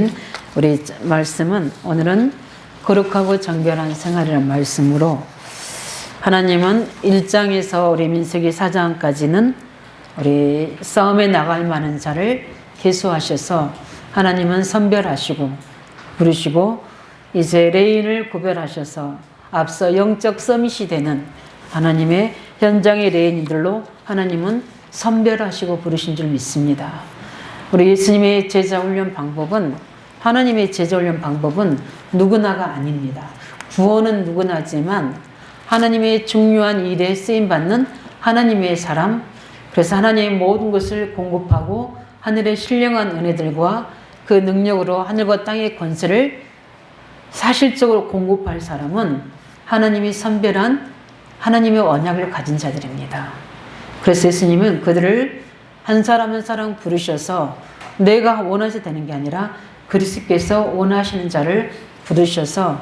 주신 우리 말씀은 오늘은 거룩하고 정결한 생활이라는 말씀으로 하나님은 1장에서 우리 민수기 4장까지는 우리 싸움에 나갈 만한 자를 계수하셔서 하나님은 선별하시고 부르시고 이제 레인을 구별하셔서 앞서 영적 서밋이 되는 하나님의 현장의 레인들로 하나님은 선별하시고 부르신 줄 믿습니다. 우리 예수님의 제자 훈련 방법은 하나님의 제자 훈련 방법은 누구나가 아닙니다. 구원은 누구나지만 하나님의 중요한 일에 쓰임받는 하나님의 사람, 그래서 하나님의 모든 것을 공급하고 하늘의 신령한 은혜들과 그 능력으로 하늘과 땅의 권세를 사실적으로 공급할 사람은 하나님이 선별한 하나님의 언약을 가진 자들입니다. 그래서 예수님은 그들을 한 사람 한 사람 부르셔서 내가 원해서 되는 게 아니라 그리스도께서 원하시는 자를 부르셔서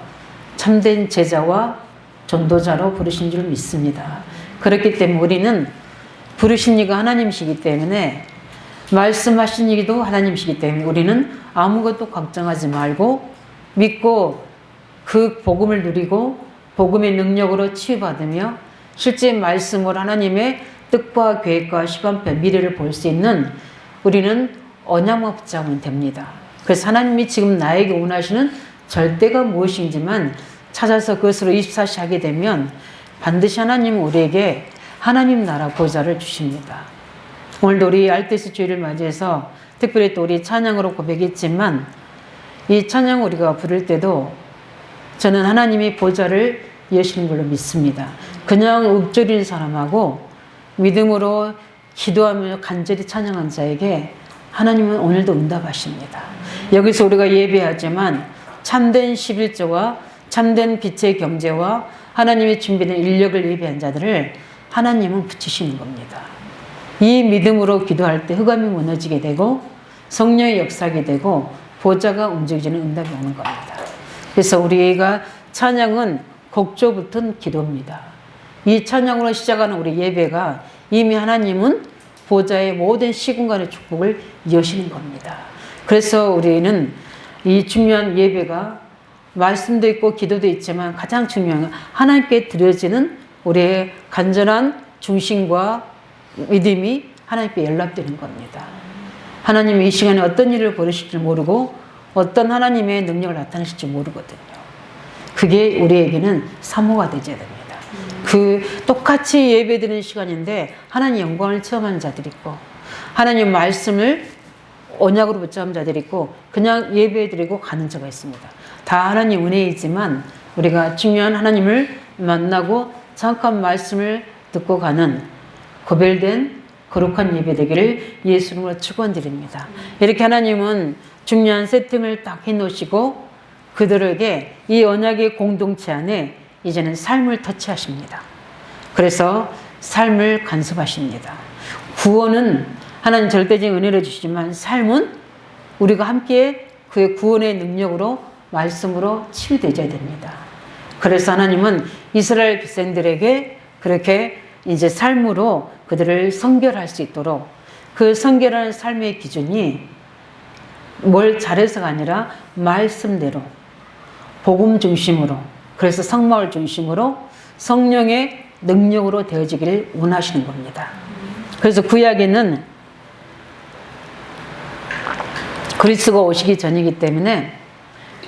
참된 제자와 전도자로 부르신 줄 믿습니다. 그렇기 때문에 우리는 부르신 이가 하나님이시기 때문에 말씀하신 이도 하나님이시기 때문에 우리는 아무것도 걱정하지 말고 믿고 그 복음을 누리고 복음의 능력으로 치유받으며 실제 말씀으로 하나님의 뜻과 계획과 시간표 미래를 볼 수 있는 우리는 언약만 붙잡으면 됩니다. 그래서 하나님이 지금 나에게 원하시는 절대가 무엇인지만 찾아서 그것으로 24시 하게 되면 반드시 하나님은 우리에게 하나님 나라 보좌를 주십니다. 오늘도 우리 알뜰스 주일을 맞이해서 특별히 또 우리 찬양으로 고백했지만 이 찬양 우리가 부를 때도 저는 하나님이 보좌를 여시는 걸로 믿습니다. 그냥 읊조리는 사람하고 믿음으로 기도하며 간절히 찬양한 자에게 하나님은 오늘도 응답하십니다. 여기서 우리가 예배하지만 참된 11조와 참된 빛의 경제와 하나님의 준비된 인력을 예배한 자들을 하나님은 붙이시는 겁니다. 이 믿음으로 기도할 때 흑암이 무너지게 되고 성령의 역사하게 되고 보좌가 움직이는 응답이 오는 겁니다. 그래서 우리가 찬양은 곡조 붙은 기도입니다. 이 찬양으로 시작하는 우리 예배가 이미 하나님은 보좌의 모든 시공간의 축복을 여시는 겁니다. 그래서 우리는 이 중요한 예배가 말씀도 있고 기도도 있지만 가장 중요한 건 하나님께 드려지는 우리의 간절한 중심과 믿음이 하나님께 연락되는 겁니다. 하나님이 이 시간에 어떤 일을 벌이실지 모르고 어떤 하나님의 능력을 나타내실지 모르거든요. 그게 우리에게는 사모가 되어야 됩니다. 그 똑같이 예배드리는 시간인데 하나님 영광을 체험하는 자들이 있고 하나님 말씀을 언약으로 붙잡은 자들이 있고 그냥 예배드리고 가는 자가 있습니다. 다 하나님 은혜이지만 우리가 중요한 하나님을 만나고 잠깐 말씀을 듣고 가는 구별된 거룩한 예배 되기를 예수 이름으로 축원드립니다. 이렇게 하나님은 중요한 세팅을 딱 해놓으시고 그들에게 이 언약의 공동체 안에 이제는 삶을 터치하십니다. 그래서 삶을 간섭하십니다. 구원은 하나님 절대적인 은혜를 주시지만 삶은 우리가 함께 그의 구원의 능력으로 말씀으로 치유되어야 됩니다. 그래서 하나님은 이스라엘 백성들에게 그렇게 이제 삶으로 그들을 선결할 수 있도록 그 선결하는 삶의 기준이 뭘 잘해서가 아니라 말씀대로 복음 중심으로 그래서 성마을 중심으로 성령의 능력으로 되어지기를 원하시는 겁니다. 그래서 구약에는 그리스도가 오시기 전이기 때문에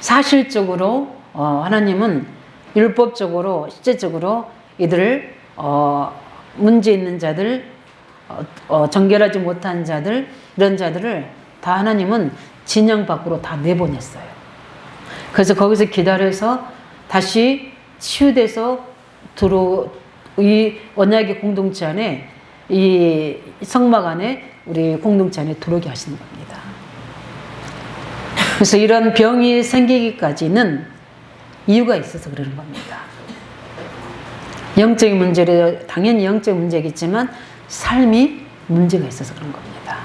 사실적으로 하나님은 율법적으로 실제적으로 이들을 문제 있는 자들 정결하지 못한 자들 이런 자들을 다 하나님은 진영 밖으로 다 내보냈어요. 그래서 거기서 기다려서 다시 치유돼서 이 언약의 공동체 안에 이 성막 안에 우리 공동체 안에 들어오게 하시는 겁니다. 그래서 이런 병이 생기기까지는 이유가 있어서 그러는 겁니다. 영적인 문제를 당연히 영적인 문제겠지만 삶이 문제가 있어서 그런 겁니다.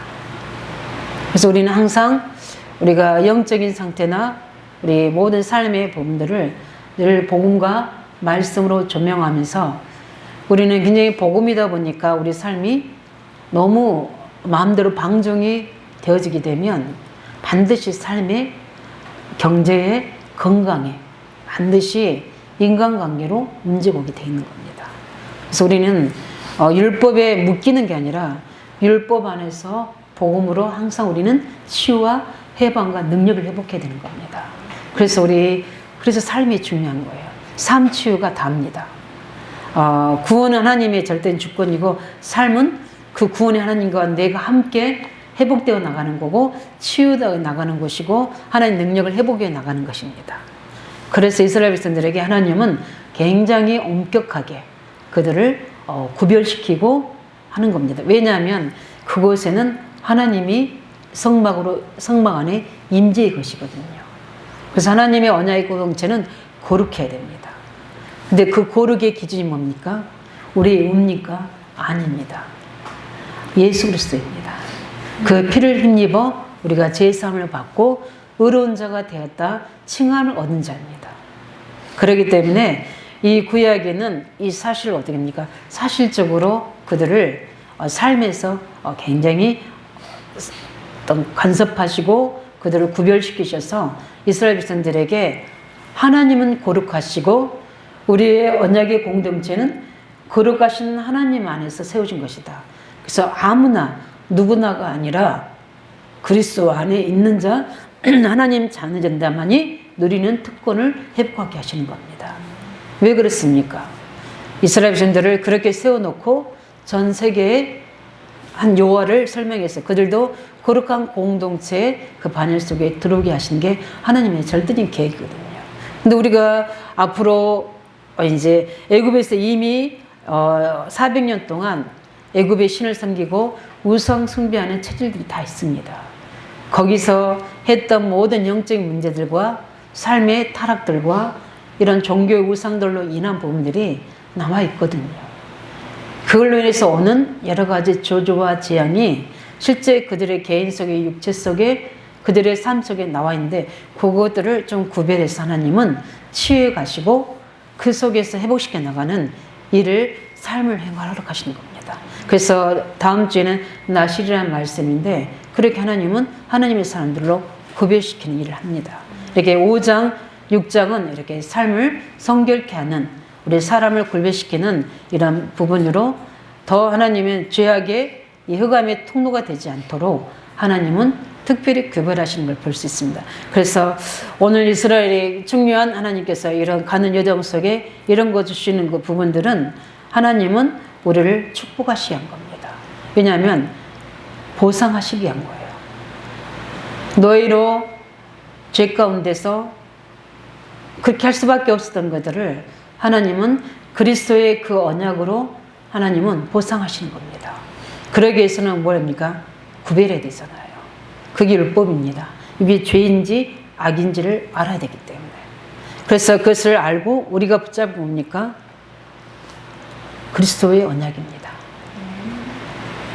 그래서 우리는 항상 우리가 영적인 상태나 우리 모든 삶의 부분들을 늘 복음과 말씀으로 조명하면서 우리는 굉장히 복음이다 보니까 우리 삶이 너무 마음대로 방종이 되어지게 되면 반드시 삶에 경제에, 건강에 반드시 인간관계로 문제가 오게 돼 있는 겁니다. 그래서 우리는 율법에 묶이는 게 아니라 율법 안에서 복음으로 항상 우리는 치유와 해방과 능력을 회복해야 되는 겁니다. 그래서 삶이 중요한 거예요. 삶 치유가 답니다. 구원은 하나님의 절대적인 주권이고 삶은 그 구원의 하나님과 내가 함께 회복되어 나가는 거고 치유되어 나가는 것이고 하나님의 능력을 회복해 나가는 것입니다. 그래서 이스라엘 백성들에게 하나님은 굉장히 엄격하게 그들을 구별시키고 하는 겁니다. 왜냐하면 그곳에는 하나님이 성막 안에 임재의 것이거든요. 그래서 하나님의 언약의 공동체는 거룩해야 됩니다. 근데 그 거룩의 기준이 뭡니까? 우리의 의입니까? 아닙니다. 예수 그리스도입니다. 그 피를 힘입어 우리가 제사함을 받고 의로운 자가 되었다 칭함을 얻은 자입니다. 그렇기 때문에 이 구약에는 이 사실을 어떻게 합니까? 사실적으로 그들을 삶에서 굉장히 간섭하시고 그들을 구별시키셔서 이스라엘 백성들에게 하나님은 거룩하시고 우리의 언약의 공동체는 거룩하신 하나님 안에서 세워진 것이다. 그래서 아무나 누구나가 아니라 그리스도 안에 있는 자 하나님 자녀자만이 누리는 특권을 회복하게 하시는 겁니다. 왜 그렇습니까? 이스라엘 백성들을 그렇게 세워놓고 전 세계에 한 요하를 설명해서 그들도 거룩한 공동체의 그 반열 속에 들어오게 하시는 게 하나님의 절대적인 계획이거든요. 근데 우리가 앞으로 이제 애굽에서 이미 400년 동안 애굽의 신을 섬기고 우상 숭배하는 체질들이 다 있습니다. 거기서 했던 모든 영적인 문제들과 삶의 타락들과 이런 종교의 우상들로 인한 부분들이 남아 있거든요. 그걸로 인해서 오는 여러 가지 저주와 재앙이 실제 그들의 개인 속의 육체 속에 그들의 삶 속에 나와 있는데 그것들을 좀 구별해서 하나님은 치유해 가시고 그 속에서 회복시켜 나가는 일을 삶을 행하러 가시는 겁니다. 그래서 다음 주에는 나실이라는 말씀인데 그렇게 하나님은 하나님의 사람들로 구별시키는 일을 합니다. 이렇게 5장, 6장은 이렇게 삶을 성결케 하는 우리 사람을 구별시키는 이런 부분으로 더 하나님은 죄악의 이 흑암의 통로가 되지 않도록 하나님은 특별히 구별하시는 걸 볼 수 있습니다. 그래서 오늘 이스라엘이 중요한 하나님께서 이런 가는 여정 속에 이런 거 주시는 그 부분들은 하나님은 우리를 축복하시기 위한 겁니다. 왜냐하면 보상하시기 위한 거예요. 너희로 죄 가운데서 그렇게 할 수밖에 없었던 것들을 하나님은 그리스도의 그 언약으로 하나님은 보상하시는 겁니다. 그러기 위해서는 뭐랍니까? 구별해야 되잖아요. 그게 율법입니다. 이게 죄인지 악인지를 알아야 되기 때문에. 그래서 그것을 알고 우리가 붙잡은 뭡니까? 그리스도의 언약입니다.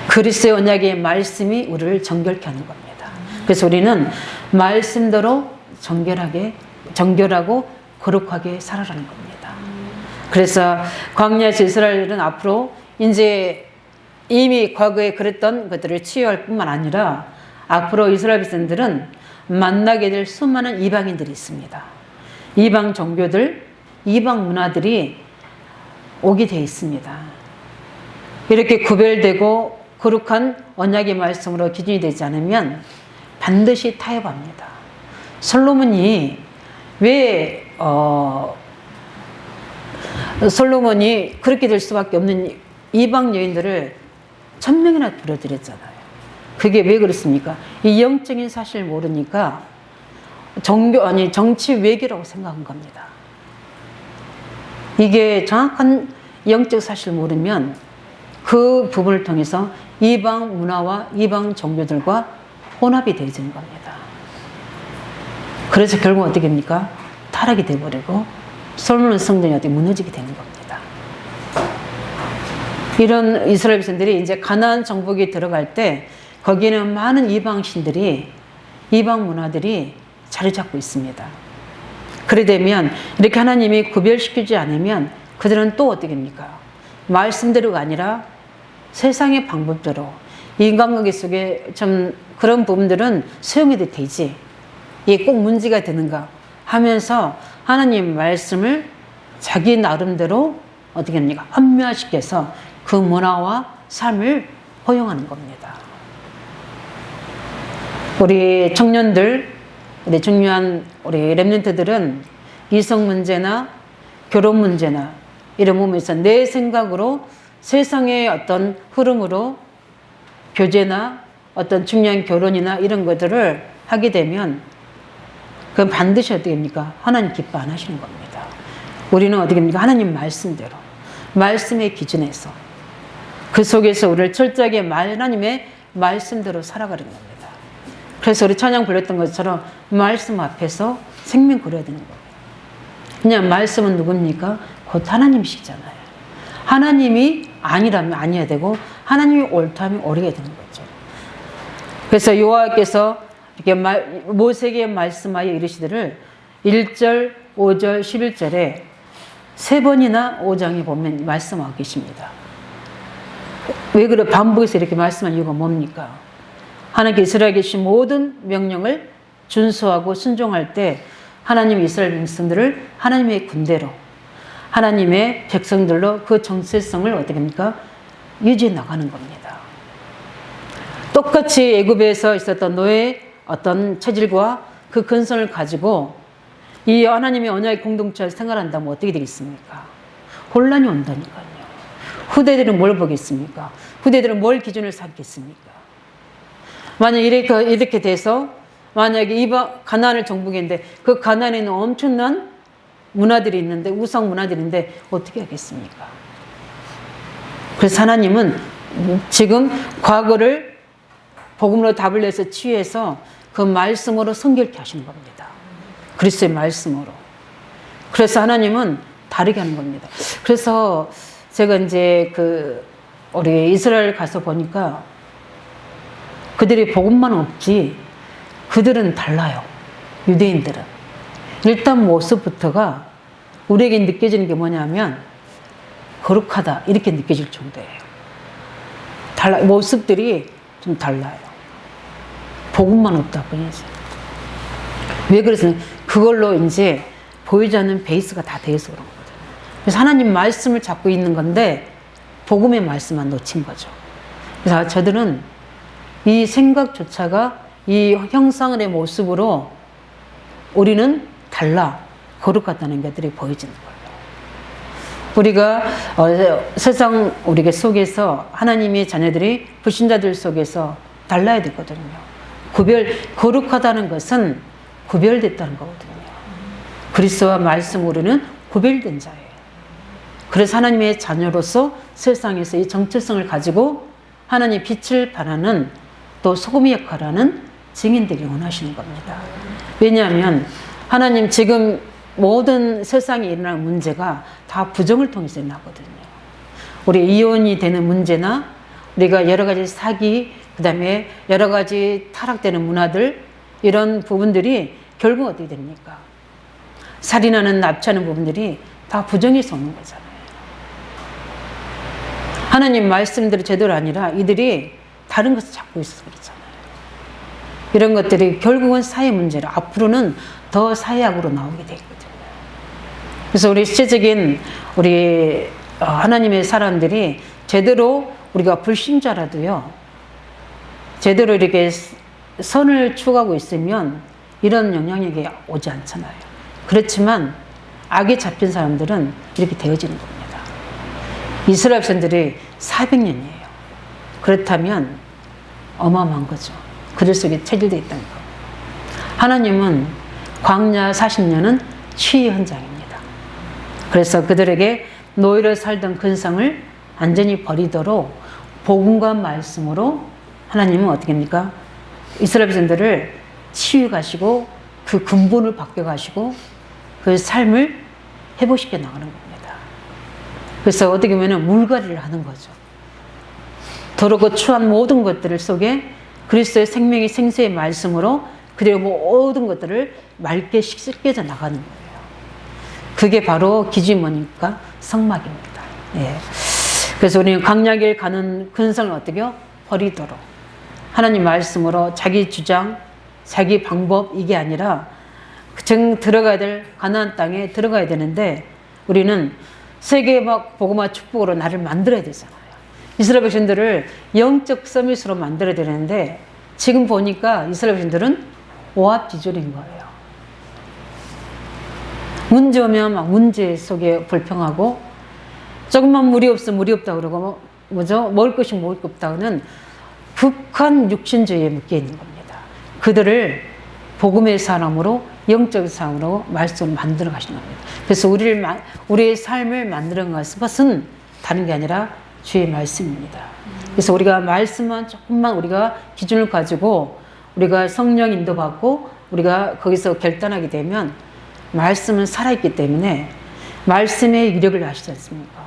그리스도의 언약의 말씀이 우리를 정결케 하는 겁니다. 그래서 우리는 말씀대로 정결하고 거룩하게 살아가는 겁니다. 그래서 광야에서 이스라엘은 앞으로 이제 이미 과거에 그랬던 것들을 치유할 뿐만 아니라 앞으로 이스라엘 백성들은 만나게 될 수많은 이방인들이 있습니다. 이방 종교들, 이방 문화들이 오게 되어 있습니다. 이렇게 구별되고 거룩한 언약의 말씀으로 기준이 되지 않으면 반드시 타협합니다. 솔로몬이 왜 솔로몬이 그렇게 될 수밖에 없는 이방 여인들을 1000명이나 불러들였잖아요. 그게 왜 그렇습니까? 이 영적인 사실을 모르니까 정치 외교라고 생각한 겁니다. 이게 정확한 영적 사실을 모르면 그 부분을 통해서 이방 문화와 이방 종교들과 혼합이 되어지는 겁니다. 그래서 결국 어떻게 됩니까? 타락이 되어버리고 솔로몬 성전이 어떻게 무너지게 되는 겁니다. 이런 이스라엘 백성들이 이제 가나안 정복에 들어갈 때 거기에는 많은 이방 신들이 이방 문화들이 자리 잡고 있습니다. 그래 되면 이렇게 하나님이 구별시키지 않으면 그들은 또 어떻게 됩니까? 말씀대로가 아니라 세상의 방법대로 인간관계 속에 좀 그런 부분들은 수용해도 되지. 이게 꼭 문제가 되는가 하면서 하나님 말씀을 자기 나름대로 어떻게 합니까? 합리화시켜서 그 문화와 삶을 허용하는 겁니다. 우리 청년들, 우리 중요한 우리 렘넌트들은 이성 문제나 결혼 문제나 이런 부분에서 내 생각으로 세상의 어떤 흐름으로 교제나 어떤 중요한 결혼이나 이런 것들을 하게 되면 그건 반드시 어떻게 됩니까? 하나님 기뻐 안 하시는 겁니다. 우리는 어떻게 됩니까? 하나님 말씀대로, 말씀의 기준에서 그 속에서 우리를 철저하게 하나님의 말씀대로 살아가는 겁니다. 그래서 우리 찬양 불렀던 것처럼 말씀 앞에서 생명 걸어야 되는 거예요. 그냥 말씀은 누굽니까? 곧 하나님이시잖아요. 하나님이 아니라면 아니어야 되고 하나님이 옳다면 옳아야 되는 거죠. 그래서 여호와께서 이렇게 모세에게 말씀하여 이르시기를 1절, 5절, 11절에 3번이나 5장에 보면 말씀하고 계십니다. 왜 그래? 반복해서 이렇게 말씀한 이유가 뭡니까? 하나님께 이스라엘에 계신 모든 명령을 준수하고 순종할 때 하나님 이스라엘 백성들을 하나님의 군대로 하나님의 백성들로 그 정체성을 어떻게 합니까? 유지해 나가는 겁니다. 똑같이 애굽에서 있었던 노예의 어떤 체질과 그 근성을 가지고 이 하나님의 언약의 공동체에서 생활한다면 어떻게 되겠습니까? 혼란이 온다니까요. 후대들은 뭘 보겠습니까? 후대들은 뭘 기준을 삼겠습니까? 만약 이렇게 돼서 만약에 이방 가나안을 정복했는데 그 가나안에는 엄청난 문화들이 있는데 우상 문화들인데 어떻게 하겠습니까? 그래서 하나님은 지금 과거를 복음으로 답을 내서 치유해서 그 말씀으로 성결케 하시는 겁니다. 그리스도의 말씀으로. 그래서 하나님은 다르게 하는 겁니다. 그래서 제가 이제 우리 이스라엘 가서 보니까 그들이 복음만 없지 그들은 달라요. 유대인들은. 일단 모습부터가 우리에게 느껴지는 게 뭐냐면 거룩하다 이렇게 느껴질 정도예요. 모습들이 좀 달라요. 복음만 없다 뿐이지. 왜 그래서 그걸로 이제 보이지 않는 베이스가 다 되어서 그런 거거든요. 그래서 하나님 말씀을 잡고 있는 건데 복음의 말씀만 놓친 거죠. 그래서 저들은 이 생각조차가 이 형상의 모습으로 우리는 달라 거룩하다는 것들이 보여지는 거예요. 우리가 세상 우리 속에서 하나님의 자녀들이 불신자들 속에서 달라야 되거든요. 거룩하다는 것은 구별됐다는 거거든요. 그리스도와 말씀으로는 구별된 자예요. 그래서 하나님의 자녀로서 세상에서 이 정체성을 가지고 하나님의 빛을 발하는 또 소금의 역할을 하는 증인되기 원하시는 겁니다. 왜냐하면 하나님 지금 모든 세상에 일어나는 문제가 다 부정을 통해서 일어나거든요. 우리 이혼이 되는 문제나 우리가 여러 가지 사기, 그 다음에 여러 가지 타락되는 문화들 이런 부분들이 결국 어떻게 됩니까? 살인하는 납치하는 부분들이 다 부정에서 오는 거잖아요. 하나님 말씀대로 제대로 아니라 이들이 다른 것을 잡고 있어서 그렇잖아요. 이런 것들이 결국은 사회 문제로 앞으로는 더 사회학으로 나오게 되거든요. 그래서 우리 실제적인 우리 하나님의 사람들이 제대로 우리가 불신자라도요, 제대로 이렇게 선을 추구하고 있으면 이런 영향력이 오지 않잖아요. 그렇지만 악에 잡힌 사람들은 이렇게 되어지는 겁니다. 이스라엘 백성들이 400년이에요. 그렇다면 어마어마한 거죠. 그들 속에 체질되어 있다는 거. 하나님은 광야 40년은 치유 현장입니다. 그래서 그들에게 노예로 살던 근성을 완전히 버리도록 복음과 말씀으로 하나님은 어떻게 합니까? 이스라엘 백성들을 치유 가시고 그 근본을 바뀌어 가시고 그 삶을 회복시켜 나가는 겁니다. 그래서 어떻게 보면 물갈이를 하는 거죠. 더럽고 추한 모든 것들 속에 그리스도의 생명의 생수의 말씀으로 그들의 모든 것들을 맑게 씻겨져 나가는 거예요. 그게 바로 기준이 뭐니까? 성막입니다. 예. 그래서 우리는 강약을 가는 근성을 어떻게 버리도록 하나님 말씀으로 자기 주장, 자기 방법 이게 아니라 정 들어가야 될 가나안 땅에 들어가야 되는데 우리는 세계 복음화 축복으로 나를 만들어야 되잖아요. 이스라엘 백성들을 영적 서밋으로 만들어야 되는데 지금 보니까 이스라엘 백성들은 오합지졸인 거예요. 문제 오면 막 문제 속에 불평하고 조금만 물이 없으면 물이 없다 그러고 뭐죠? 먹을 것이 먹을 게 없다고는 극한 육신주의에 묶여 있는 겁니다. 그들을 복음의 사람으로 영적 사람으로 말씀을 만들어 가시는 겁니다. 그래서 우리의 삶을 만드는 것은 다른 게 아니라 주의 말씀입니다. 그래서 우리가 말씀만 조금만 우리가 기준을 가지고 우리가 성령 인도받고 우리가 거기서 결단하게 되면 말씀은 살아있기 때문에 말씀의 위력을 아시지 않습니까?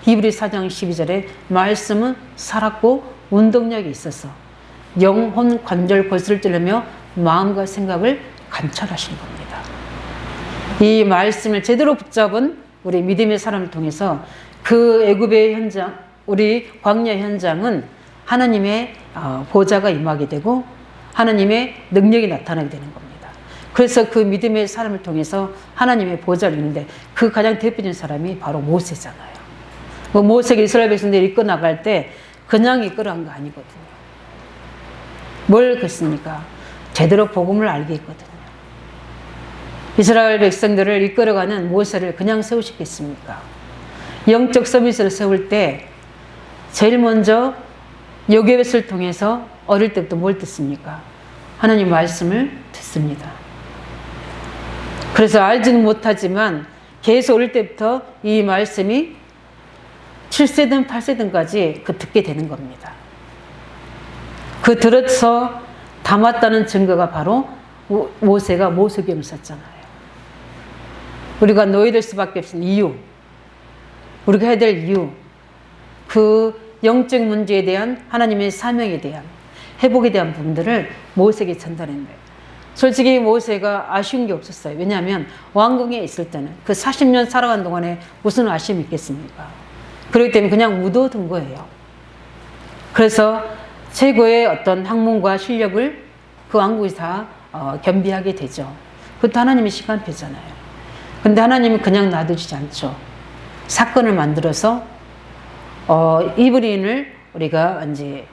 히브리 4장 12절에 말씀은 살았고 운동력이 있어서 영혼 관절 골수를 찌르며 마음과 생각을 관찰하시는 겁니다. 이 말씀을 제대로 붙잡은 우리 믿음의 사람을 통해서 그 애굽의 현장, 우리 광야 현장은 하나님의 보좌가 임하게 되고 하나님의 능력이 나타나게 되는 겁니다. 그래서 그 믿음의 사람을 통해서 하나님의 보좌를 이루는데 그 가장 대표적인 사람이 바로 모세잖아요. 모세가 이스라엘 백성들이 이끌어 나갈 때 그냥 이끌어간 거 아니거든요. 뭘 그랬습니까? 제대로 복음을 알게 했거든요. 이스라엘 백성들을 이끌어가는 모세를 그냥 세우시겠습니까? 영적 서밋을 세울 때 제일 먼저 여깄을 통해서 어릴 때부터 뭘 듣습니까? 하나님 말씀을 듣습니다. 그래서 알지는 못하지만 계속 어릴 때부터 이 말씀이 7세든 8세든까지 듣게 되는 겁니다. 그 들어서 담았다는 증거가 바로 모세가 모세경을 썼잖아요. 우리가 노예될 수밖에 없는 이유, 우리가 해야 될 이유, 그 영적 문제에 대한 하나님의 사명에 대한 회복에 대한 부분들을 모세에게 전달한 거예요. 솔직히 모세가 아쉬운 게 없었어요. 왜냐하면 왕궁에 있을 때는 그 40년 살아간 동안에 무슨 아쉬움이 있겠습니까? 그렇기 때문에 그냥 묻어둔 거예요. 그래서 최고의 어떤 학문과 실력을 그 왕국에서 다 겸비하게 되죠. 그것도 하나님의 시간표잖아요. 근데 하나님은 그냥 놔두지 않죠. 사건을 만들어서 이브리인을 우리가 이제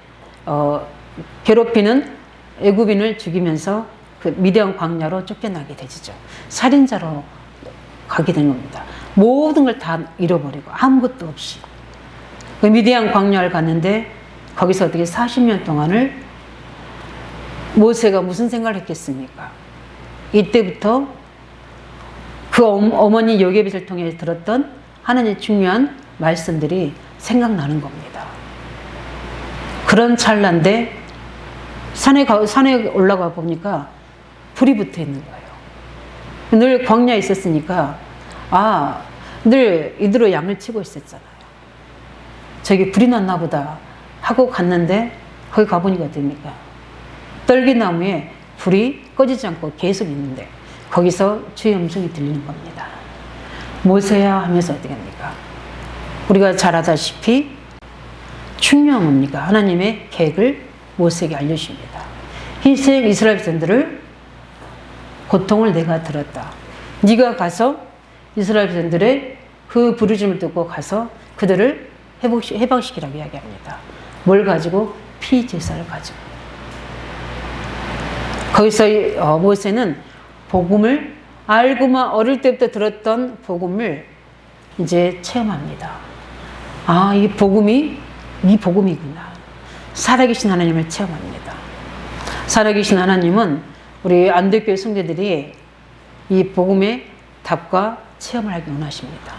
괴롭히는 애굽인을 죽이면서 그 미디안 광야로 쫓겨나게 되죠. 살인자로 가게 된 겁니다. 모든 걸 다 잃어버리고 아무것도 없이 그 미디안 광야를 갔는데 거기서 어떻게 40년 동안을 모세가 무슨 생각을 했겠습니까? 이때부터 그 어머니 요게벳을 통해 들었던 하나님의 중요한 말씀들이 생각나는 겁니다. 그런 찰나인데 산에 올라가 보니까 불이 붙어 있는 거예요. 늘 광야에 있었으니까 늘 이대로 양을 치고 있었잖아요. 저기 불이 났나 보다 하고 갔는데 거기 가보니까 어떻습니까? 떨기나무에 불이 꺼지지 않고 계속 있는데 거기서 주의 음성이 들리는 겁니다. 모세야 하면서 어떻게 합니까? 우리가 잘 아다시피 중요한 겁니까? 하나님의 계획을 모세에게 알려주십니다. 희생 이스라엘 백성들을 고통을 내가 들었다. 네가 가서 이스라엘 백성들의 그 부르짖음을 듣고 가서 그들을 해방시키라고 이야기합니다. 뭘 가지고? 피 제사를 가지고. 거기서 모세는 복음을 알고만 어릴 때부터 들었던 복음을 이제 체험합니다. 이 복음이 이 복음이구나. 살아계신 하나님을 체험합니다. 살아계신 하나님은 우리 안대교회 성도들이 이 복음의 답과 체험을 하기 원하십니다.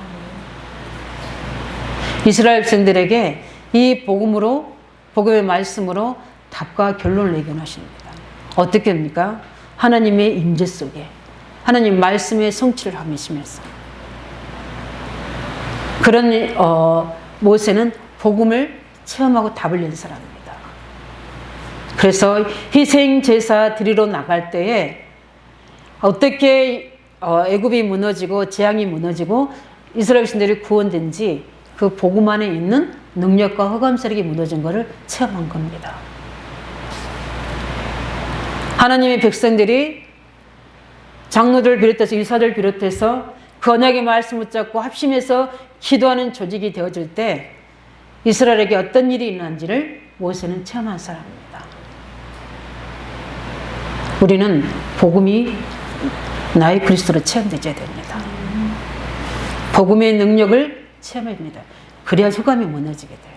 이스라엘 백성들에게 이 복음의 말씀으로 답과 결론을 내기 원하십니다. 어떻게 합니까? 하나님의 임재 속에 하나님 말씀의 성취를 하시면서 그런 모세는 복음을 체험하고 답을 낸 사람입니다. 그래서 희생 제사 드리러 나갈 때에 어떻게 애굽이 무너지고 재앙이 무너지고 이스라엘 백성들이 구원된지 그 복음 안에 있는 능력과 흑암 세력이 무너진 것을 체험한 겁니다. 하나님의 백성들이 장로들 비롯해서 유사들 비롯해서 그 언약의 말씀을 붙잡고 합심해서 기도하는 조직이 되어질 때 이스라엘에게 어떤 일이 일어난지를 모세는 체험한 사람입니다. 우리는 복음이 나의 그리스도로 체험되어야 됩니다. 복음의 능력을 체험합니다. 그래야 흑암이 무너지게 돼요.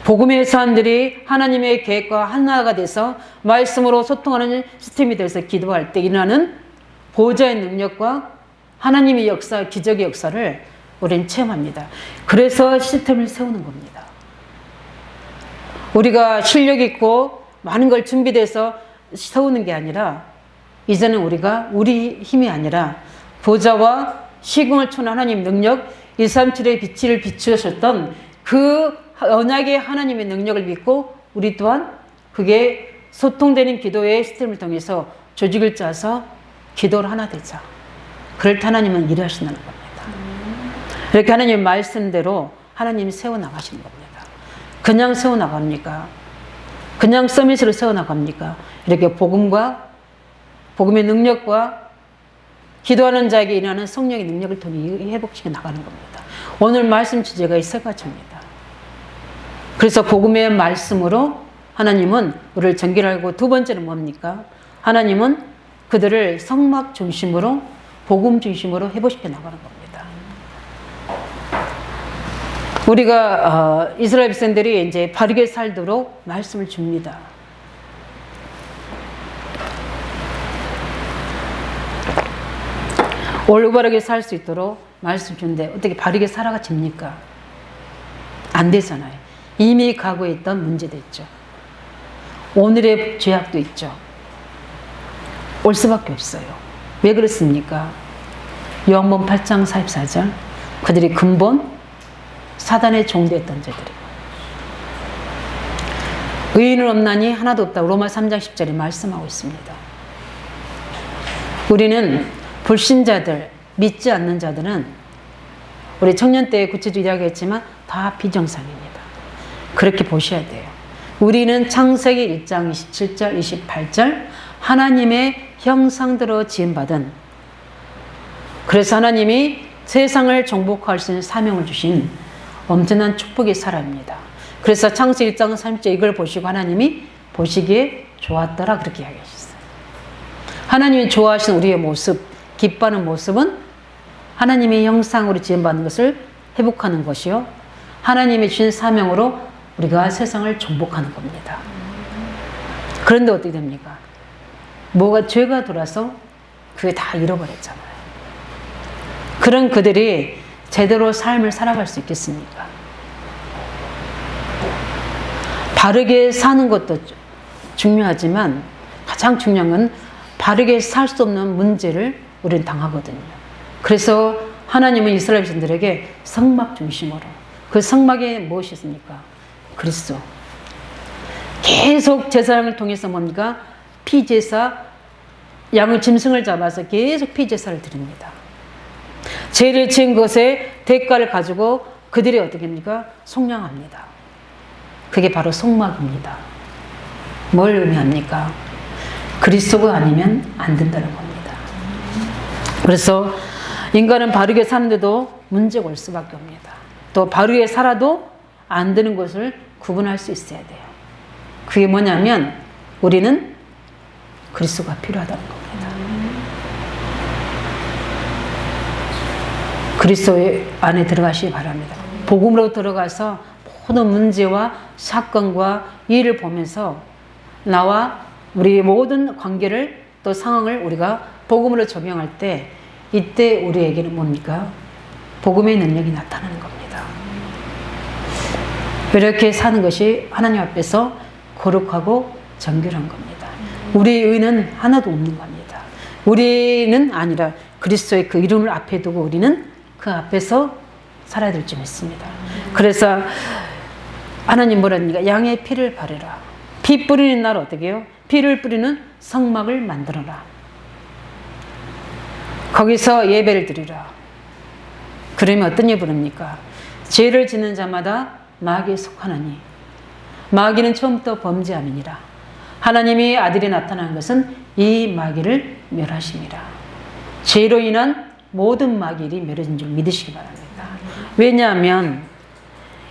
복음의 사람들이 하나님의 계획과 하나가 돼서 말씀으로 소통하는 시스템이 돼서 기도할 때 일어나는 보호자의 능력과 하나님의 역사, 기적의 역사를 우리는 체험합니다. 그래서 시스템을 세우는 겁니다. 우리가 실력 있고 많은 걸 준비돼서 세우는 게 아니라 이제는 우리가 우리 힘이 아니라 보좌와 시공을 초월한 하나님 능력, 137의 빛을 비추셨던 그 언약의 하나님의 능력을 믿고 우리 또한 그게 소통되는 기도의 시스템을 통해서 조직을 짜서 기도를 하나 되자. 그럴 때 하나님은 일하신다는 겁니다. 이렇게 하나님의 말씀대로 하나님이 세워나가시는 겁니다. 그냥 세워나갑니까? 그냥 서밋으로 세워나갑니까? 이렇게 복음과 복음의 능력과 기도하는 자에게 일어나는 성령의 능력을 통해 회복시켜 나가는 겁니다. 오늘 말씀 주제가 이 세 가지입니다. 그래서 복음의 말씀으로 하나님은 우리를 정결하고 두 번째는 뭡니까? 하나님은 그들을 성막 중심으로 복음 중심으로 회복시켜 나가는 겁니다. 우리가 이스라엘 백성들이 이제 바르게 살도록 말씀을 줍니다. 올바르게 살 수 있도록 말씀 주는데 어떻게 바르게 살아가 집니까? 안 되잖아요. 이미 과거에 있던 문제도 있죠. 오늘의 죄악도 있죠. 올 수밖에 없어요. 왜 그렇습니까? 요한복음 8장 44절 그들이 근본 사단의 종되었던 자들이 의인은 없나니 하나도 없다. 로마 3장 10절에 말씀하고 있습니다. 우리는 불신자들, 믿지 않는 자들은 우리 청년 때 구체적으로 이야기했지만 다 비정상입니다. 그렇게 보셔야 돼요. 우리는 창세기 1장 27절, 28절 하나님의 형상대로 지음받은 그래서 하나님이 세상을 정복할 수 있는 사명을 주신 엄청난 축복의 사람입니다. 그래서 창세기 1장 30절 이걸 보시고 하나님이 보시기에 좋았더라 그렇게 이야기하셨어요. 하나님이 좋아하시는 우리의 모습, 기뻐하는 모습은 하나님의 형상으로 지음받는 것을 회복하는 것이요. 하나님이 주신 사명으로 우리가 세상을 정복하는 겁니다. 그런데 어떻게 됩니까? 뭐가 죄가 들어와서 그게 다 잃어버렸잖아요. 그런 그들이 제대로 삶을 살아갈 수 있겠습니까? 바르게 사는 것도 중요하지만 가장 중요한 건 바르게 살 수 없는 문제를 우리는 당하거든요. 그래서 하나님은 이스라엘 백성들에게 성막 중심으로 그 성막에 무엇이 있습니까? 그리스도. 계속 제사장을 통해서 뭡니까? 피제사, 양의 짐승을 잡아서 계속 피제사를 드립니다. 죄를 지은 것에 대가를 가지고 그들이 어떻게 합니까? 속량합니다. 그게 바로 성막입니다. 뭘 의미합니까? 그리스도가 아니면 안 된다는 겁니다. 그래서 인간은 바르게 사는데도 문제가 올 수밖에 없습니다. 또 바르게 살아도 안 되는 것을 구분할 수 있어야 돼요. 그게 뭐냐면 우리는 그리스도가 필요하다는 겁니다. 그리스도 안에 들어가시기 바랍니다. 복음으로 들어가서 모든 문제와 사건과 일을 보면서 나와 우리의 모든 관계를 또 상황을 우리가 복음으로 적용할 때 이때 우리에게는 뭡니까? 복음의 능력이 나타나는 겁니다. 이렇게 사는 것이 하나님 앞에서 거룩하고 정결한 겁니다. 우리의 의는 하나도 없는 겁니다. 우리는 아니라 그리스도의 그 이름을 앞에 두고 우리는 그 앞에서 살아야 될 줄 믿습니다. 그래서 하나님 뭐랍니까? 양의 피를 바르라. 피 뿌리는 날 어떻게 해요? 피를 뿌리는 성막을 만들어라. 거기서 예배를 드리라. 그러면 어떤 예배입니까? 죄를 짓는 자마다 마귀에 속하나니 마귀는 처음부터 범죄함이니라. 하나님의 아들이 나타난 것은 이 마귀를 멸하심이라. 죄로 인한 모든 마귀를 멸해진 줄 믿으시기 바랍니다. 왜냐하면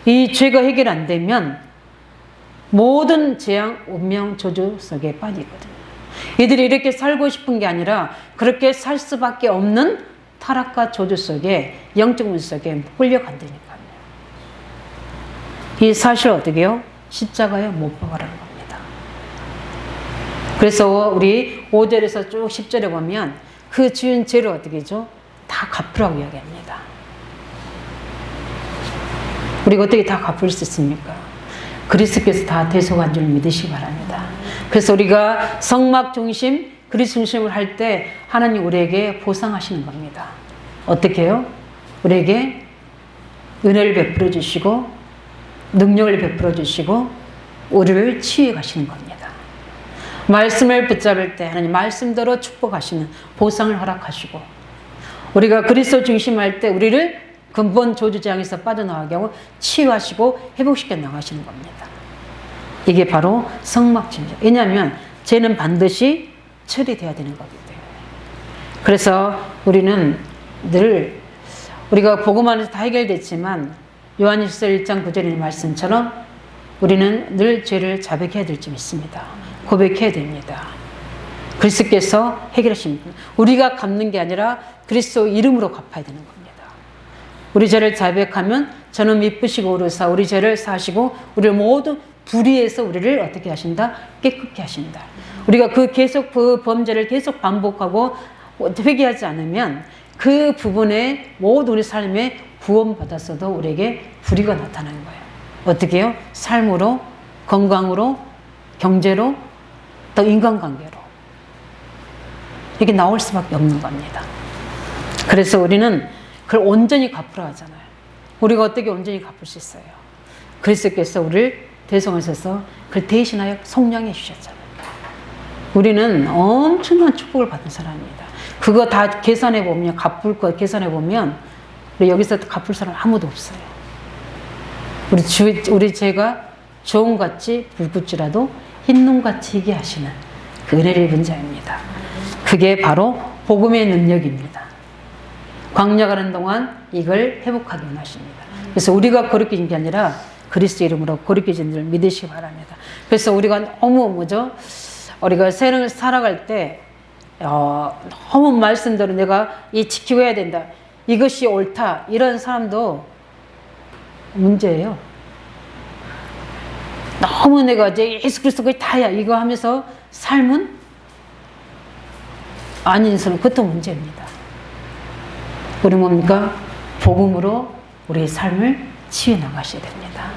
이 죄가 해결 안 되면 모든 재앙, 운명, 저주 속에 빠지거든요. 이들이 이렇게 살고 싶은 게 아니라 그렇게 살 수밖에 없는 타락과 저주 속에, 영적 문제 속에 끌려간다니까요. 이 사실 어떻게 해요? 십자가에 못 박아라는 겁니다. 그래서 우리 5절에서 쭉 10절에 보면 그 지은 죄를 어떻게 하죠? 다 갚으라고 이야기합니다. 우리가 어떻게 다 갚을 수 있습니까? 그리스도께서 다 대속한 줄 믿으시기 바랍니다. 그래서 우리가 성막 중심, 그리스도 중심을 할 때 하나님 우리에게 보상하시는 겁니다. 어떻게 해요? 우리에게 은혜를 베풀어 주시고 능력을 베풀어 주시고 우리를 치유해 가시는 겁니다. 말씀을 붙잡을 때 하나님 말씀대로 축복하시는 보상을 허락하시고, 우리가 그리스도 중심할 때 우리를 근본 저주재앙에서 빠져나가게 하고 치유하시고 회복시켜 나가시는 겁니다. 이게 바로 성막중심. 왜냐하면 죄는 반드시 처리돼야 되는 거기 때문에. 그래서 우리는 늘 우리가 복음 안에서 다 해결됐지만 요한일서 1장 9절의 말씀처럼 우리는 늘 죄를 자백해야 될 줄 믿습니다. 고백해야 됩니다. 그리스도께서 해결하십니다. 우리가 갚는 게 아니라 그리스도 이름으로 갚아야 되는 겁니다. 우리 죄를 자백하면 저는 미쁘시고 오르사 우리 죄를 사시고 우리를 모두 불의해서 우리를 어떻게 하신다? 깨끗게 하신다. 우리가 계속 그 범죄를 계속 반복하고 회개하지 않으면 그 부분에 모든 우리 삶에 구원받았어도 우리에게 불의가 나타나는 거예요. 어떻게 해요? 삶으로, 건강으로, 경제로, 또 인간관계로. 이게 나올 수밖에 없는 겁니다. 그래서 우리는 그걸 온전히 갚으라 하잖아요. 우리가 어떻게 온전히 갚을 수 있어요? 그리스도께서 우리를 대성하셔서 그걸 대신하여 속량해 주셨잖아요. 우리는 엄청난 축복을 받은 사람입니다. 그거 다 계산해 보면, 갚을 거 계산해 보면 우리 여기서 갚을 사람 아무도 없어요. 우리 죄가 주홍같이 붉을지라도 흰눈같이 희게 하시는 그 은혜를 입은 자입니다. 그게 바로 복음의 능력입니다. 광야가는 동안 이걸 회복하기 원하십니다. 그래서 우리가 거룩해진 게 아니라 그리스도 이름으로 거룩해진 줄 믿으시기 바랍니다. 그래서 우리가 너무 우리가 세상을 살아갈 때 너무 말씀대로 내가 이 지키고 해야 된다, 이것이 옳다, 이런 사람도 문제예요. 너무 내가 이제 예수 그리스도가 다야 이거 하면서 삶은 아닌 사람, 그것도 문제입니다. 우리 뭡니까? 복음으로 우리의 삶을 치유 나가셔야 됩니다.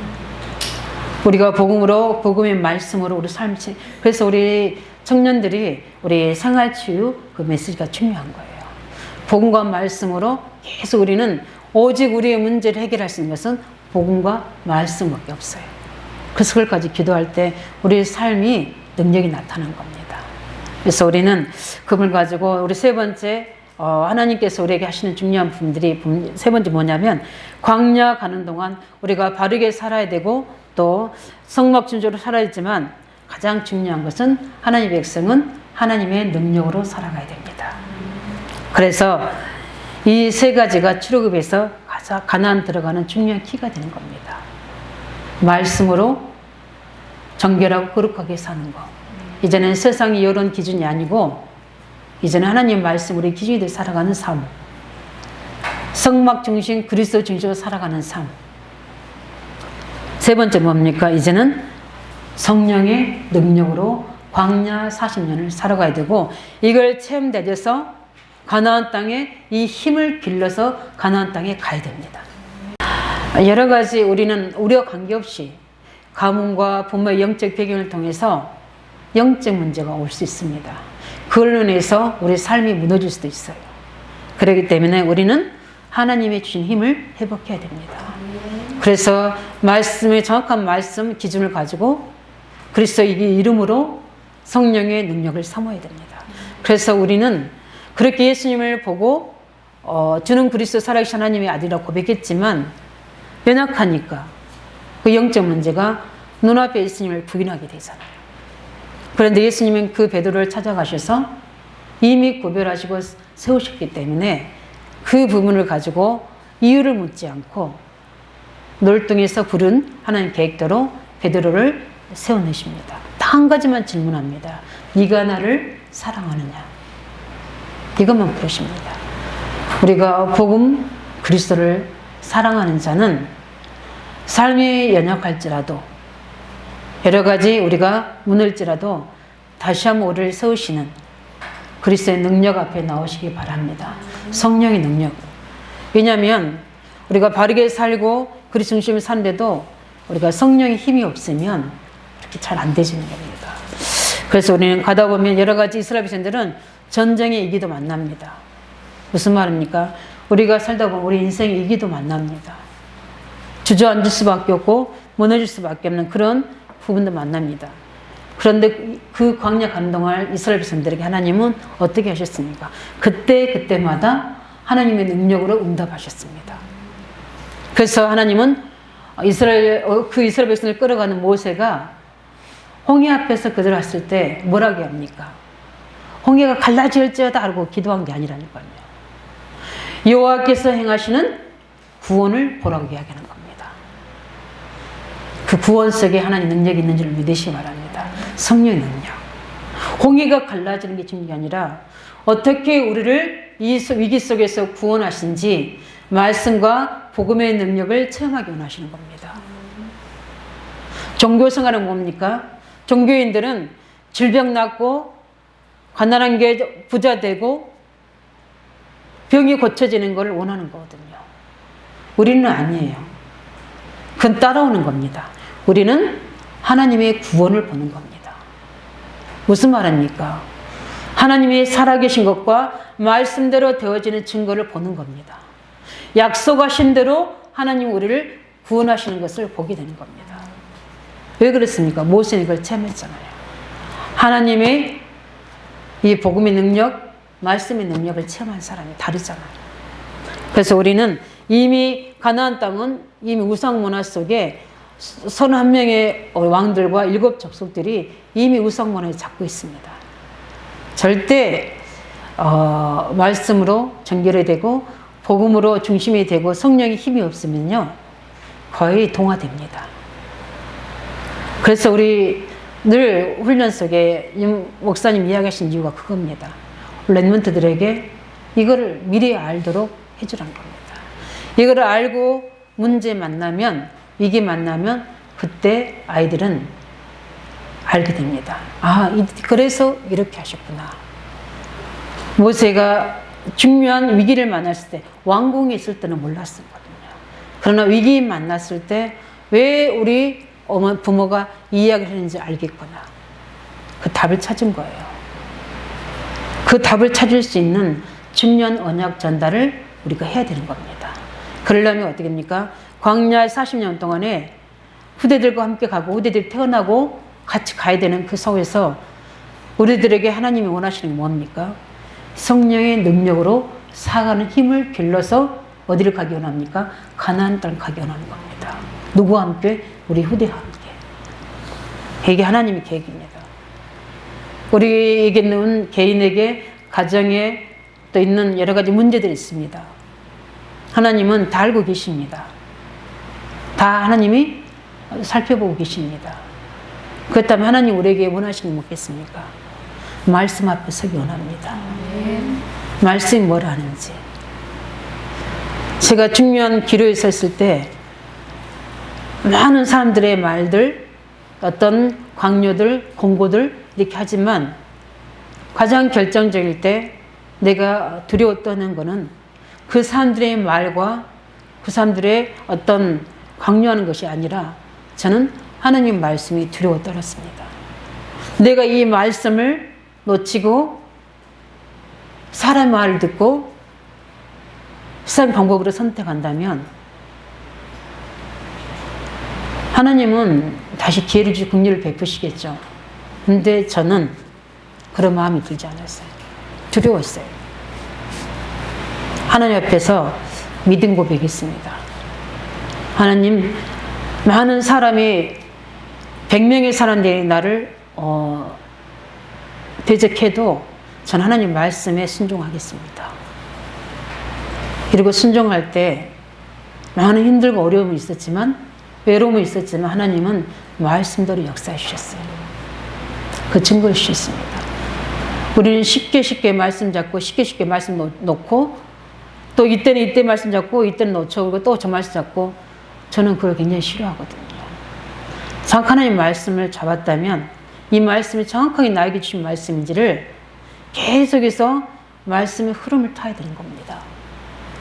우리가 복음으로, 복음의 말씀으로 우리 삶을 그래서 우리 청년들이 우리 생활치유 그 메시지가 중요한 거예요. 복음과 말씀으로 계속 우리는 오직 우리의 문제를 해결할 수 있는 것은 복음과 말씀밖에 없어요. 그래서 그걸까지 기도할 때 우리의 삶이 능력이 나타난 겁니다. 그래서 우리는 그걸 가지고 우리 세 번째 하나님께서 우리에게 하시는 중요한 부분들이 세 번째 뭐냐면, 광야 가는 동안 우리가 바르게 살아야 되고 또 성막준조로 살아야 되지만 가장 중요한 것은 하나님의 백성은 하나님의 능력으로 살아가야 됩니다. 그래서 이 세 가지가 출애굽에서 가장 가나안 들어가는 중요한 키가 되는 겁니다. 말씀으로 정결하고 거룩하게 사는 것. 이제는 세상이 이런 기준이 아니고 이제는 하나님 말씀 우리 기준이 되어 살아가는 삶. 성막 중심, 그리스도 중심으로 살아가는 삶. 세 번째 뭡니까? 이제는 성령의 능력으로 광야 40년을 살아가야 되고, 이걸 체험되어서 가나안 땅에 이 힘을 길러서 가나안 땅에 가야 됩니다. 여러 가지 우리는 우리와 관계없이 가문과 부모의 영적 배경을 통해서 영적 문제가 올 수 있습니다. 그걸로 인해서 우리 삶이 무너질 수도 있어요. 그렇기 때문에 우리는 하나님의 주신 힘을 회복해야 됩니다. 그래서 말씀의 정확한 말씀 기준을 가지고 그리스도의 이름으로 성령의 능력을 삼아야 됩니다. 그래서 우리는 그렇게 예수님을 보고 주는 그리스도 살아계신 하나님의 아들이라고 고백했지만 연약하니까 그 영적 문제가 눈앞에 예수님을 부인하게 되잖아요. 그런데 예수님은 그 베드로를 찾아가셔서 이미 구별하시고 세우셨기 때문에 그 부분을 가지고 이유를 묻지 않고 놀뚱에서 부른 하나님 계획대로 베드로를 세워내십니다. 딱 한 가지만 질문합니다. 네가 나를 사랑하느냐? 이것만 물으십니다. 우리가 복음 그리스도를 사랑하는 자는 삶이 연약할지라도 여러 가지 우리가 무너질지라도 다시 한번 우리를 세우시는 그리스도의 능력 앞에 나오시기 바랍니다. 성령의 능력. 왜냐하면 우리가 바르게 살고 그리스도 중심을 사는데도 우리가 성령의 힘이 없으면 이렇게 잘 안 되지는 겁니다. 그래서 우리는 가다 보면 여러 가지 이스라엘 백성들은 전쟁의 위기도 만납니다. 무슨 말입니까? 우리가 살다 보면 우리 인생의 위기도 만납니다. 주저앉을 수밖에 없고 무너질 수밖에 없는 그런 부분도 만납니다. 그런데 그 광야 가는 동안 이스라엘 백성들에게 하나님은 어떻게 하셨습니까? 그때마다 하나님의 능력으로 응답하셨습니다. 그래서 하나님은 이스라엘 백성을 끌어가는 모세가 홍해 앞에서 그들 왔을 때 뭐라고 합니까? 홍해가 갈라질지어다 하고 기도한 게 아니라니까요. 여호와께서 행하시는 구원을 보라고 이야기하는 겁니다. 그 구원 속에 하나님 능력이 있는 줄 믿으시기 바랍니다. 성령의 능력. 홍해가 갈라지는 게 중요한 게 아니라 어떻게 우리를 이 위기 속에서 구원하신지 말씀과 복음의 능력을 체험하기 원하시는 겁니다. 종교생활은 뭡니까? 종교인들은 질병 낫고 가난한 게 부자 되고 병이 고쳐지는 걸 원하는 거거든요. 우리는 아니에요. 그건 따라오는 겁니다. 우리는 하나님의 구원을 보는 겁니다. 무슨 말입니까? 하나님이 살아계신 것과 말씀대로 되어지는 증거를 보는 겁니다. 약속하신 대로 하나님 우리를 구원하시는 것을 보게 되는 겁니다. 왜 그렇습니까? 모세는 이걸 체험했잖아요. 하나님의 이 복음의 능력, 말씀의 능력을 체험한 사람이 다르잖아요. 그래서 우리는 이미 가나안 땅은 이미 우상 문화 속에 31명의 왕들과 7 족속들이 이미 우상 문화에 잡고 있습니다. 절대 말씀으로 전결이 되고 복음으로 중심이 되고 성령의 힘이 없으면요 거의 동화됩니다. 그래서 우리 늘 훈련 속에 목사님 이야기하신 이유가 그겁니다. 랩런트들에게 이거를 미리 알도록 해주라는 겁니다. 이거를 알고 문제 만나면, 위기 만나면 그때 아이들은 알게 됩니다. 아, 그래서 이렇게 하셨구나. 모세가 중요한 위기를 만났을 때, 왕궁에 있을 때는 몰랐었거든요. 그러나 위기 만났을 때 왜 우리 부모가 이 이야기를 했는지 알겠구나. 그 답을 찾은 거예요. 그 답을 찾을 수 있는 중요한 언약 전달을 우리가 해야 되는 겁니다. 그러려면 어떻게 됩니까? 광야 40년 동안에 후대들과 함께 가고 후대들이 태어나고 같이 가야 되는 그 속에서 우리들에게 하나님이 원하시는 게 뭡니까? 성령의 능력으로 살아가는 힘을 길러서 어디를 가기 원합니까? 가나안 땅을 가기 원하는 겁니다. 누구와 함께? 우리 후대와 함께. 이게 하나님의 계획입니다. 우리에게는 개인에게 가정에 또 있는 여러 가지 문제들이 있습니다. 하나님은 다 알고 계십니다. 다 하나님이 살펴보고 계십니다. 그렇다면 하나님 우리에게 원하시는 게 뭐겠습니까? 말씀 앞에 서기 원합니다. 말씀이 뭐라 하는지. 제가 중요한 기로에 섰을 때 많은 사람들의 말들, 어떤 강요들, 공고들 이렇게 하지만 가장 결정적일 때 내가 두려워 떠는 것은 그 사람들의 말과 그 사람들의 어떤 강요하는 것이 아니라 저는 하나님 말씀이 두려워 떨었습니다. 내가 이 말씀을 놓치고 사람 말을 듣고 세상 방법으로 선택한다면 하나님은 다시 기회를 주시고 긍휼을 베푸시겠죠. 근데 저는 그런 마음이 들지 않았어요. 두려웠어요. 하나님 앞에서 믿음 고백했습니다. 하나님, 많은 사람이 100명의 사람들이 나를 대적해도 전 하나님 말씀에 순종하겠습니다. 그리고 순종할 때 많은 힘들고 어려움이 있었지만, 외로움이 있었지만 하나님은 말씀대로 역사해 주셨어요. 그 증거를 주셨습니다. 우리는 쉽게 말씀 잡고 쉽게 말씀 놓고, 또 이때는 이때 말씀 잡고 이때는 놓쳐오고 또 저 말씀 잡고, 저는 그걸 굉장히 싫어하거든요. 정확한 하나님 말씀을 잡았다면 이 말씀이 정확하게 나에게 주신 말씀인지를 계속해서 말씀의 흐름을 타야 되는 겁니다.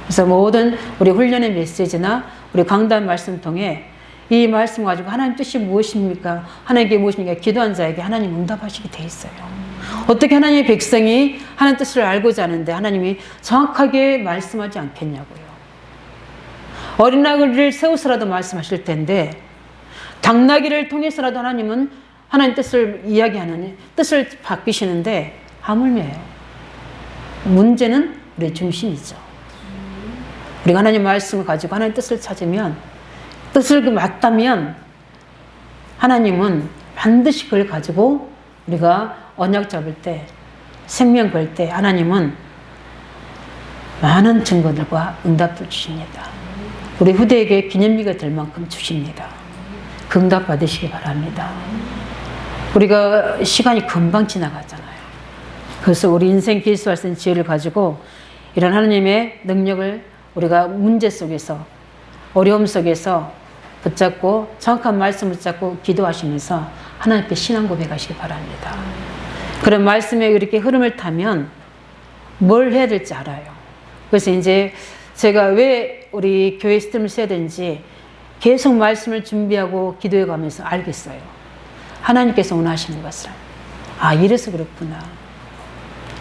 그래서 모든 우리 훈련의 메시지나 우리 강단 말씀 통해 이 말씀 가지고 하나님 뜻이 무엇입니까? 하나님께 무엇입니까? 기도한 자에게 하나님 응답하시게 돼 있어요. 어떻게 하나님의 백성이 하나님 뜻을 알고자 하는데 하나님이 정확하게 말씀하지 않겠냐고요. 어린아이를 세우서라도 말씀하실 텐데, 당나귀를 통해서라도 하나님은 하나님 뜻을 이야기하는, 뜻을 바뀌시는데 하물며요. 문제는 우리 중심이죠. 우리가 하나님 말씀을 가지고 하나님 뜻을 찾으면, 뜻을 맞다면 하나님은 반드시 그걸 가지고 우리가 언약 잡을 때, 생명 걸 때 하나님은 많은 증거들과 응답을 주십니다. 우리 후대에게 기념비가 될 만큼 주십니다. 그 응답 받으시기 바랍니다. 우리가 시간이 금방 지나가잖아요. 그래서 우리 인생 길수할 수 있는 지혜를 가지고 이런 하나님의 능력을 우리가 문제 속에서, 어려움 속에서 붙잡고 정확한 말씀을 붙잡고 기도하시면서 하나님께 신앙 고백하시기 바랍니다. 그런 말씀에 이렇게 흐름을 타면 뭘 해야 될지 알아요. 그래서 이제 제가 왜 우리 교회 시스템을 써야 되는지 계속 말씀을 준비하고 기도해 가면서 알겠어요. 하나님께서 원하시는 것을. 아, 이래서 그렇구나.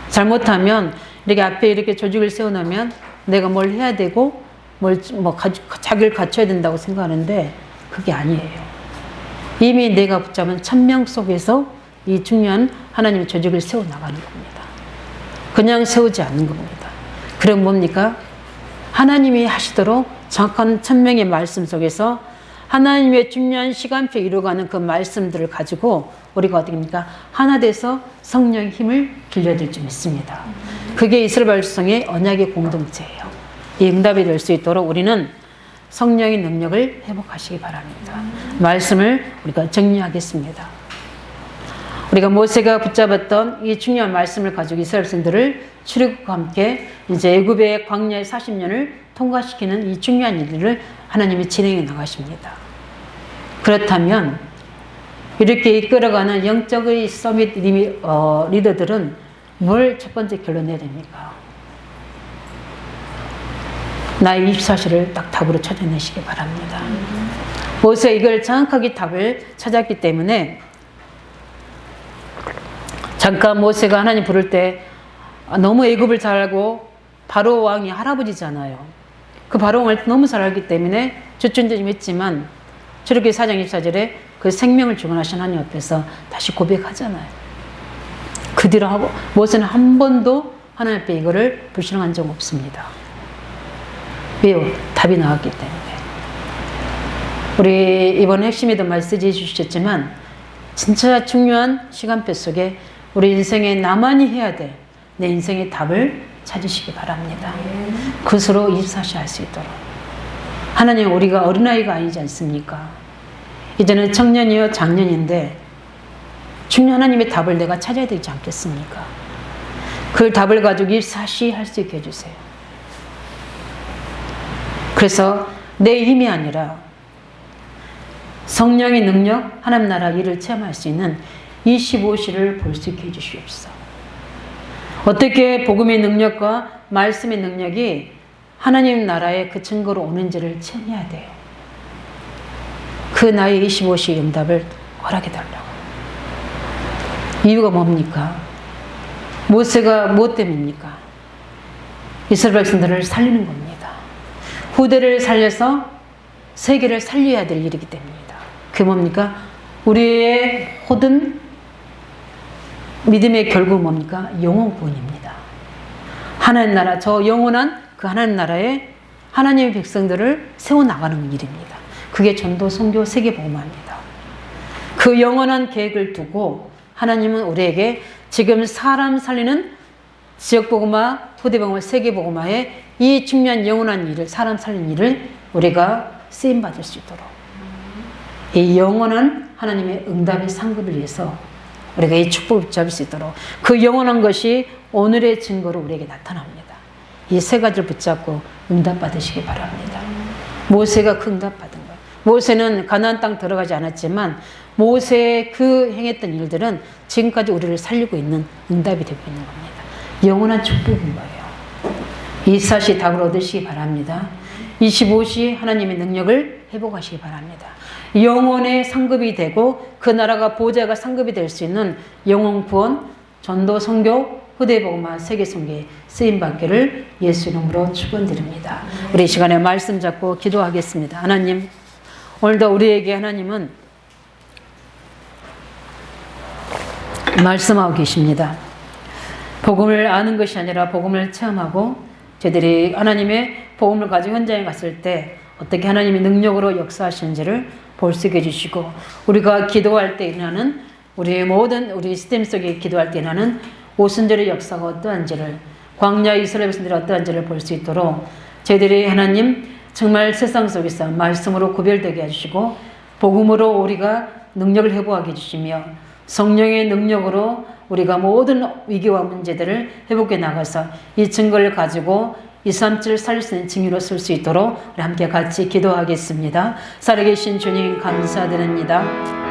잘못하면 이렇게 앞에 이렇게 조직을 세워놓으면 내가 뭘 해야 되고 자기를 갖춰야 된다고 생각하는데 그게 아니에요. 이미 내가 붙잡은 천명 속에서 이 중요한 하나님의 조직을 세워나가는 겁니다. 그냥 세우지 않는 겁니다. 그럼 뭡니까? 하나님이 하시도록 정확한 천명의 말씀 속에서 하나님의 중요한 시간표 이루어가는 그 말씀들을 가지고 우리가 어떻게 합니까? 하나 돼서 성령의 힘을 길러드릴 줄 믿습니다. 그게 이스라엘 백성의 언약의 공동체예요. 이 응답이 될 수 있도록 우리는 성령의 능력을 회복하시기 바랍니다. 말씀을 우리가 정리하겠습니다. 우리가 모세가 붙잡았던 이 중요한 말씀을 가지고 이스라엘 백성들을 출애굽과 함께 이제 애굽의 광야의 40년을 통과시키는 이 중요한 일들을 하나님이 진행해 나가십니다. 그렇다면 이렇게 이끌어가는 영적의 서밋 리더들은 뭘 첫 번째 결론내야 됩니까? 나의 24시를 딱 답으로 찾아내시기 바랍니다. 모세가 이걸 정확하게 답을 찾았기 때문에 잠깐 모세가 하나님 부를 때 너무 애굽을 잘 알고 바로 왕이 할아버지잖아요. 그 바로 왕을 너무 잘 알기 때문에 주춤주춤 했지만 출애굽기 4장 24절에 그 생명을 주관하신 하나님 앞에서 다시 고백하잖아요. 그 뒤로 하고 모세는 한 번도 하나님 앞에 이거를 불신한 적 없습니다. 왜요? 답이 나왔기 때문에. 우리 이번 핵심에도 말씀해 주셨지만 진짜 중요한 시간표 속에 우리 인생에 나만이 해야 될 내 인생의 답을 찾으시기 바랍니다. 그것으로 24시 할 수 있도록. 하나님, 우리가 어린아이가 아니지 않습니까? 이제는 청년이요 장년인데 중요한 하나님의 답을 내가 찾아야 되지 않겠습니까? 그 답을 가지고 24시 할 수 있게 해주세요. 그래서 내 힘이 아니라 성령의 능력, 하나님 나라 일을 체험할 수 있는 25시를 볼 수 있게 해주시옵소서. 어떻게 복음의 능력과 말씀의 능력이 하나님 나라의 그 증거로 오는지를 체험해야 돼요. 그 나의 25시 응답을 허락해 달라고. 이유가 뭡니까? 모세가 무엇 때문입니까? 이스라엘 백성들을 살리는 겁니다. 후대를 살려서 세계를 살려야 될 일이기 때문입니다. 그게 뭡니까? 우리의 모든 믿음의 결국 뭡니까? 영혼 구원입니다. 하나님 나라, 저 영원한 그 하나님 나라에 하나님의 백성들을 세워나가는 일입니다. 그게 전도, 선교, 세계복음화입니다. 그 영원한 계획을 두고 하나님은 우리에게 지금 사람 살리는 지역복음화, 후대복음화, 세계복음화의 이 중요한 영원한 일을, 사람 살리는 일을 우리가 쓰임받을 수 있도록 이 영원한 하나님의 응답의 상급을 위해서 우리가 이 축복을 붙잡을 수 있도록 그 영원한 것이 오늘의 증거로 우리에게 나타납니다. 이 세 가지를 붙잡고 응답받으시기 바랍니다. 모세가 그 응답받은 거예요. 모세는 가나안 땅 들어가지 않았지만 모세의 그 행했던 일들은 지금까지 우리를 살리고 있는 응답이 되고 있는 겁니다. 영원한 축복인 거예요. 이 사시 답을 얻으시기 바랍니다. 25시 하나님의 능력을 회복하시기 바랍니다. 영혼의 상급이 되고 그 나라가 보좌가 상급이 될 수 있는 영혼 구원, 전도, 선교, 후대복음화, 세계선교에 쓰임받기를 예수 이름으로 축원드립니다. 우리 이 시간에 말씀 잡고 기도하겠습니다. 하나님, 오늘도 우리에게 하나님은 말씀하고 계십니다. 복음을 아는 것이 아니라 복음을 체험하고 저희들이 하나님의 복음을 가지고 현장에 갔을 때 어떻게 하나님의 능력으로 역사하시는지를 볼 수 있게 해주시고 우리가 기도할 때 일어나는 우리의 모든 우리 시스템 속에 기도할 때 일어나는 오순절의 역사가 어떠한지를 광야 이스라엘 백성들이 어떠한지를 볼 수 있도록 저희들이 하나님 정말 세상 속에서 말씀으로 구별되게 해주시고 복음으로 우리가 능력을 회복하게 해주시며 성령의 능력으로 우리가 모든 위기와 문제들을 회복해 나가서 이 증거를 가지고 237을 살릴 수 있는 증인으로 쓸 수 있도록 우리 함께 같이 기도하겠습니다. 살아계신 주님 감사드립니다.